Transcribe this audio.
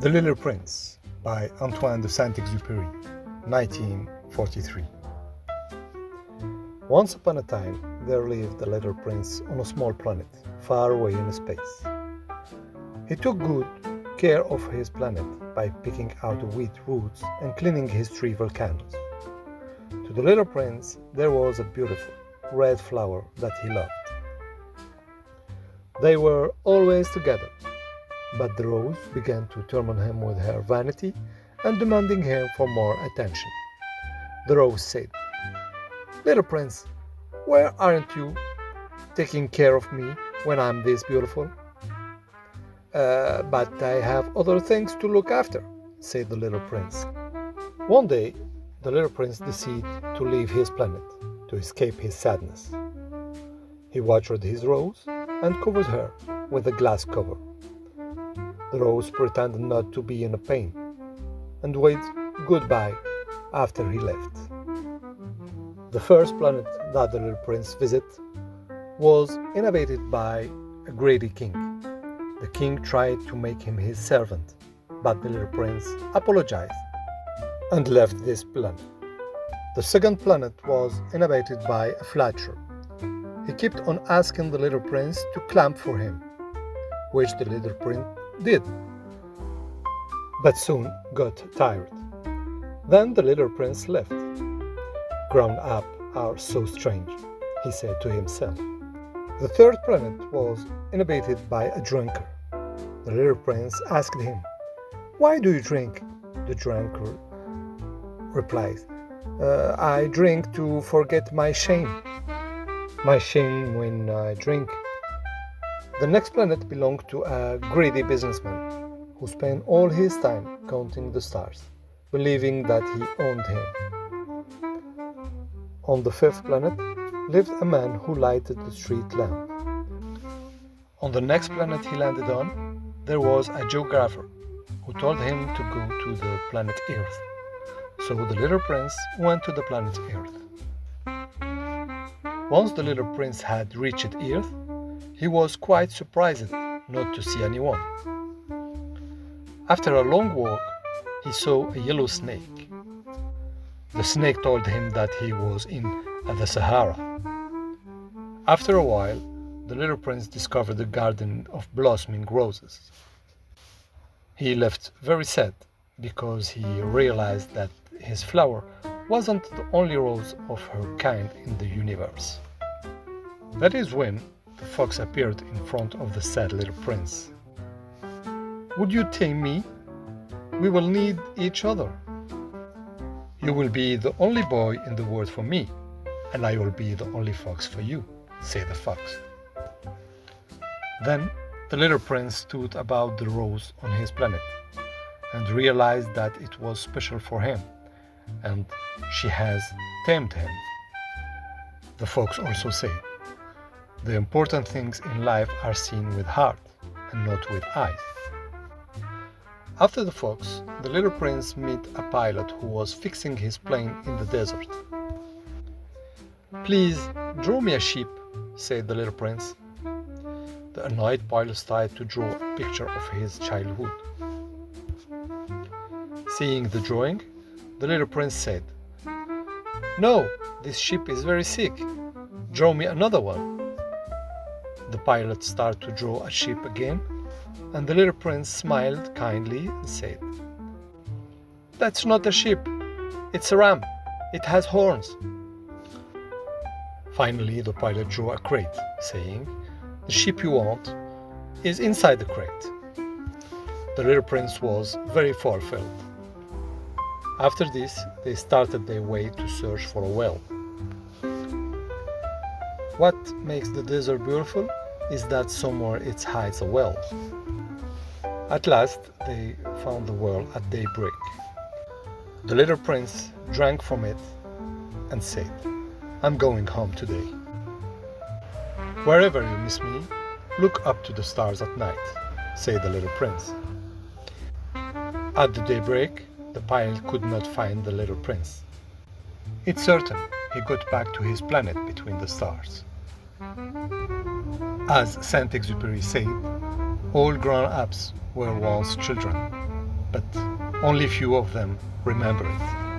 The Little Prince by Antoine de Saint-Exupéry, 1943. Once upon a time, there lived a little prince on a small planet, far away in space. He took good care of his planet by picking out wheat roots and cleaning his three volcanoes. To the little prince, there was a beautiful red flower that he loved. They were always together, but the rose began to torment him with her vanity and demanding him for more attention. The rose said, "Little prince, why aren't you taking care of me when I'm this beautiful?" But I have other things to look after," said the little prince. One day, the little prince decided to leave his planet to escape his sadness. He watered his rose and covered her with a glass cover. The rose pretended not to be in pain and waved goodbye after he left. The first planet that the little prince visited was inhabited by a greedy king. The king tried to make him his servant, but the little prince apologized and left this planet. The second planet was inhabited by a flatterer. He kept on asking the little prince to clamp for him, which the little prince did, but soon got tired. Then the little prince left. "Grown-up are so strange," he said to himself. The third planet was inhabited by a drunkard. The little prince asked him, "Why do you drink?" The drunkard replies, "I drink to forget my shame. My shame when I drink." The next planet belonged to a greedy businessman who spent all his time counting the stars, believing that he owned him. On the fifth planet lived a man who lighted the street lamp. On the next planet he landed on, there was a geographer who told him to go to the planet Earth. So the little prince went to the planet Earth. Once the little prince had reached Earth, he was quite surprised not to see anyone. After a long walk, he saw a yellow snake. The snake told him that he was in the Sahara. After a while, the little prince discovered a garden of blossoming roses. He left very sad because he realized that his flower wasn't the only rose of her kind in the universe. That is when the fox appeared in front of the sad little prince. "Would you tame me? We will need each other. You will be the only boy in the world for me, and I will be the only fox for you," said the fox. Then the little prince stood about the rose on his planet and realized that it was special for him, and she has tamed him. The fox also said, "The important things in life are seen with heart and not with eyes." After the fox, the little prince met a pilot who was fixing his plane in the desert. "Please draw me a sheep," said the little prince. The annoyed pilot started to draw a picture of his childhood. Seeing the drawing, the little prince said, "No, this sheep is very sick. Draw me another one." The pilot started to draw a sheep again, and the little prince smiled kindly and said, "That's not a sheep, it's a ram. It has horns." Finally, the pilot drew a crate, saying, "The sheep you want is inside the crate." The little prince was very fulfilled. After this, they started their way to search for a well. What makes the desert beautiful is that somewhere it hides a well. At last, they found the well at daybreak. The little prince drank from it and said, "I'm going home today." "Wherever you miss me, look up to the stars at night," said the little prince. At the daybreak, the pilot could not find the little prince. It's certain he got back to his planet between the stars. As Saint-Exupéry said, All grown-ups were once children, but only few of them remember it.